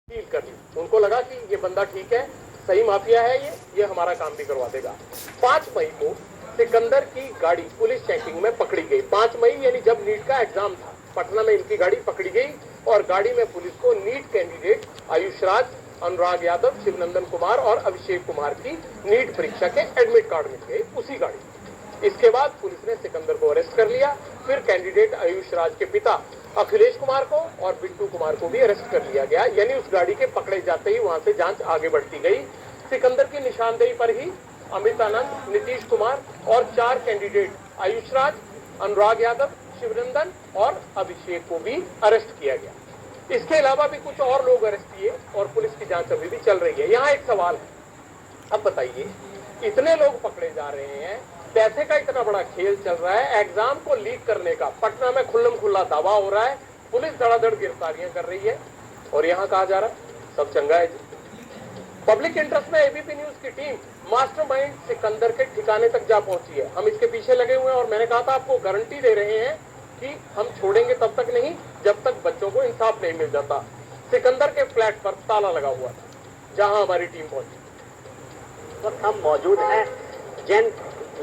Deal कर ली। उनको लगा कि ये बंदा ठीक है, सही माफिया है, ये हमारा काम भी करवा देगा। 5 मई को सिकंदर की गाड़ी पुलिस चेकिंग में पकड़ी गई। 5 मई यानी जब नीट का एग्जाम था, पटना में इनकी गाड़ी पकड़ी गई और गाड़ी में पुलिस को नीट कैंडिडेट आयुष राज, अनुराग यादव, शिवनंदन कुमार और अभिषेक कुमार की नीट परीक्षा के एडमिट कार्ड मिल गए उसी गाड़ी। इसके बाद पुलिस ने सिकंदर को अरेस्ट कर लिया। फिर कैंडिडेट आयुष राज के पिता अखिलेश कुमार को और बिट्टू कुमार को भी अरेस्ट कर लिया गया। यानी उस गाड़ी के पकड़े जाते ही वहां से जांच आगे बढ़ती गई। सिकंदर की निशानदेही पर ही अमित आनंद, नीतीश कुमार और 4 कैंडिडेट आयुष राज, अनुराग यादव, शिवनंदन और अभिषेक को भी अरेस्ट किया गया। इसके अलावा भी कुछ और लोग अरेस्ट किए और पुलिस की जांच अभी भी चल रही है। यहाँ एक सवाल है, अब बताइए, इतने लोग पकड़े जा रहे हैं, पैसे का इतना बड़ा खेल चल रहा है, एग्जाम को लीक करने का पटना में खुल्लम खुल्ला दावा हो रहा है, पुलिस धड़ाधड़ गिरफ्तारियां कर रही है और यहाँ कहा जा रहा है सब चंगा है जी। पब्लिक इंटरेस्ट में एबीपी न्यूज की टीम मास्टरमाइंड सिकंदर के ठिकाने तक जा पहुंची है। हम इसके पीछे लगे हुए हैं और मैंने कहा था आपको गारंटी दे रहे हैं कि हम छोड़ेंगे तब तक नहीं जब तक बच्चों को इंसाफ नहीं मिल जाता। सिकंदर के फ्लैट पर ताला लगा हुआ था जहां हमारी टीम पहुंची। तो हम मौजूद हैं जैन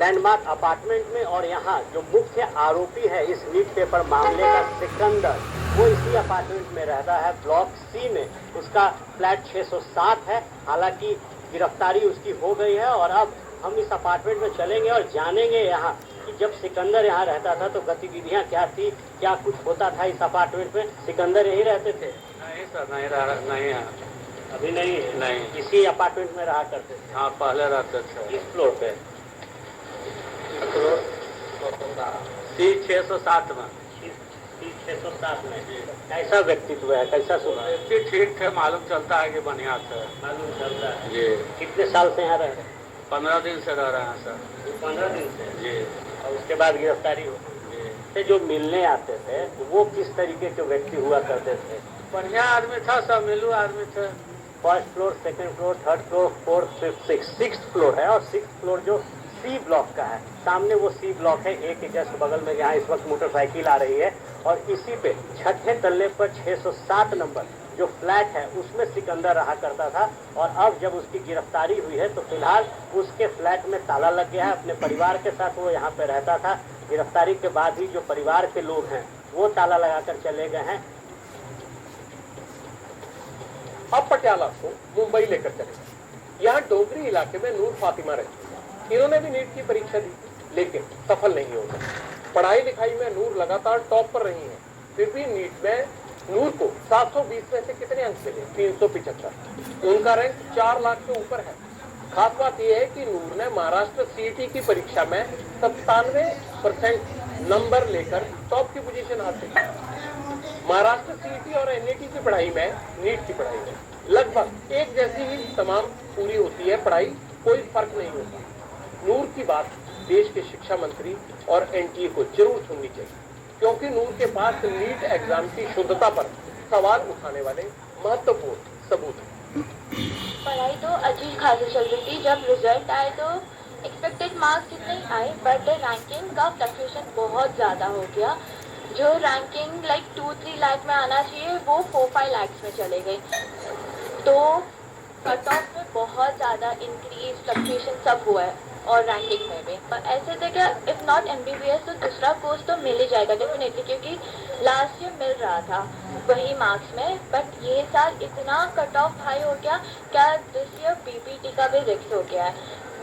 लैंडमार्क अपार्टमेंट में और यहाँ जो मुख्य आरोपी है इस नीट पेपर मामले का सिकंदर, वो इसी अपार्टमेंट में रहता है, ब्लॉक सी में। उसका फ्लैट 607 है। हालांकि गिरफ्तारी उसकी हो गई है और अब हम इस अपार्टमेंट में चलेंगे और जानेंगे यहाँ कि जब सिकंदर यहाँ रहता था तो गतिविधियाँ क्या थी, क्या कुछ होता था इस अपार्टमेंट में। सिकंदर यही रहते थे? नहीं सर, नहीं है अभी नहीं है। नहीं, इसी अपार्टमेंट में रहा करते थे? हाँ, पहले रहते थे। किस फ्लोर पे? सी 607 में। 607 में। कैसा व्यक्तित्व है, कैसा स्वभाव? व्यक्ति ठीक थे, मालूम चलता है कि बढ़िया थे। मालूम चलता है जी। कितने साल से यहाँ रह रहे हैं? 15 दिन से रह रहे हैं सर। 15 दिन से? जी। और उसके बाद गिरफ्तारी हो? जी। जो मिलने आते थे वो किस तरीके के व्यक्ति हुआ करते थे? बढ़िया आदमी था, सब मिलू आदमी थे। First floor, second floor, third floor, fourth, fifth, sixth floor है और सिक्स्थ फ्लोर जो सी ब्लॉक का है, सामने वो सी ब्लॉक है, एक के जस्ट बगल में जहाँ इस वक्त मोटरसाइकिल आ रही है। और इसी पे छठे तल्ले पर 607 नंबर जो फ्लैट है उसमें सिकंदर रहा करता था। और अब जब उसकी गिरफ्तारी हुई है तो फिलहाल उसके फ्लैट में ताला लग गया है। अपने परिवार के साथ वो यहाँ पे रहता था। गिरफ्तारी के बाद ही जो परिवार के लोग हैं वो ताला लगाकर चले गए हैं। अब पटियाला को मुंबई लेकर चले। यहाँ डोगरी इलाके में नूर फातिमा रहती है। इन्होंने भी नीट की परीक्षा दी लेकिन सफल नहीं हो सकी। पढ़ाई लिखाई में नूर लगातार टॉप पर रही है। फिर भी नीट में नूर को 720 में से कितने अंक मिले? 375। उनका रैंक 4 लाख से ऊपर है। खास बात यह है कि नूर ने महाराष्ट्र सीईटी की परीक्षा में 97% नंबर लेकर टॉप की पोजीशन हासिल की। महाराष्ट्र सीईटी और एनईटी की पढ़ाई में नीट की पढ़ाई में लगभग एक जैसी ही तमाम पूरी होती है पढ़ाई, कोई फर्क नहीं होता। नूर की बात देश के शिक्षा मंत्री और एनटीए को जरूर सुननी चाहिए क्योंकि नूर के पास नीट एग्जाम की शुद्धता पर सवाल उठाने वाले महत्वपूर्ण सबूत हैं। पढ़ाई तो अच्छी खासी चल रही थी। जब रिजल्ट आए तो एक्सपेक्टेड मार्क्स इतने आए बट रैंकिंग का फ्लक्चुएशन बहुत ज़्यादा हो गया। जो रैंकिंग लाइक 2-3 लाख में आना चाहिए वो 4-5 लाख में चले गई। तो कट ऑफ में बहुत ज़्यादा इंक्रीज फ्लक्चुएशन सब हुआ है और रैंकिंग में भी। ऐसे थे क्या, इफ नॉट एमबीबीएस तो दूसरा कोर्स तो मिल ही जाएगा डेफिनेटली, क्योंकि लास्ट ईयर मिल रहा था वही मार्क्स में। बट ये साल इतना कट ऑफ हाई हो गया, क्या दिस ईयर बीपीटी का भी रिस्क हो गया है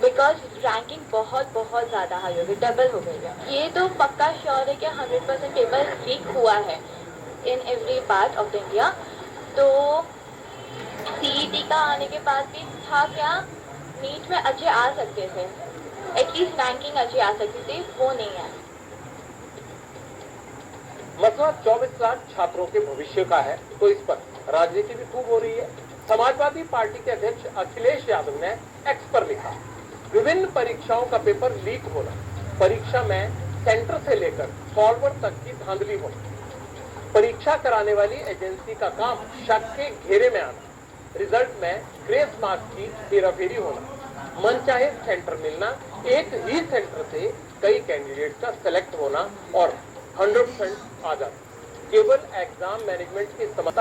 बिकॉज रैंकिंग बहुत ज़्यादा हाई हो गई, डबल हो गई है। ये तो पक्का श्योर है कि 100% पेपर लीक हुआ है in every part of India. तो सीईटी का आने के बाद भी था क्या, नीट में अच्छे आ सकते थे, एटलीस्ट रैंकिंग अच्छी आ सकती थी, वो नहीं है। मसला 24 लाख छात्रों के भविष्य का है तो इस पर राजनीति भी खूब हो रही है। समाजवादी पार्टी के अध्यक्ष अखिलेश यादव ने एक्स पर लिखा, विभिन्न परीक्षाओं का पेपर लीक होना, परीक्षा में सेंटर से लेकर सॉल्वर तक की धांधली होना, परीक्षा कराने वाली एजेंसी का काम शक के घेरे में आना, रिजल्ट में ग्रेस मार्क्स की हेराफेरी होना, मनचाहे सेंटर मिलना, एक ही सेंटर से कई कैंडिडेट का सेलेक्ट होना और 100% आ जाना, केवल एग्जाम मैनेजमेंट की समस्या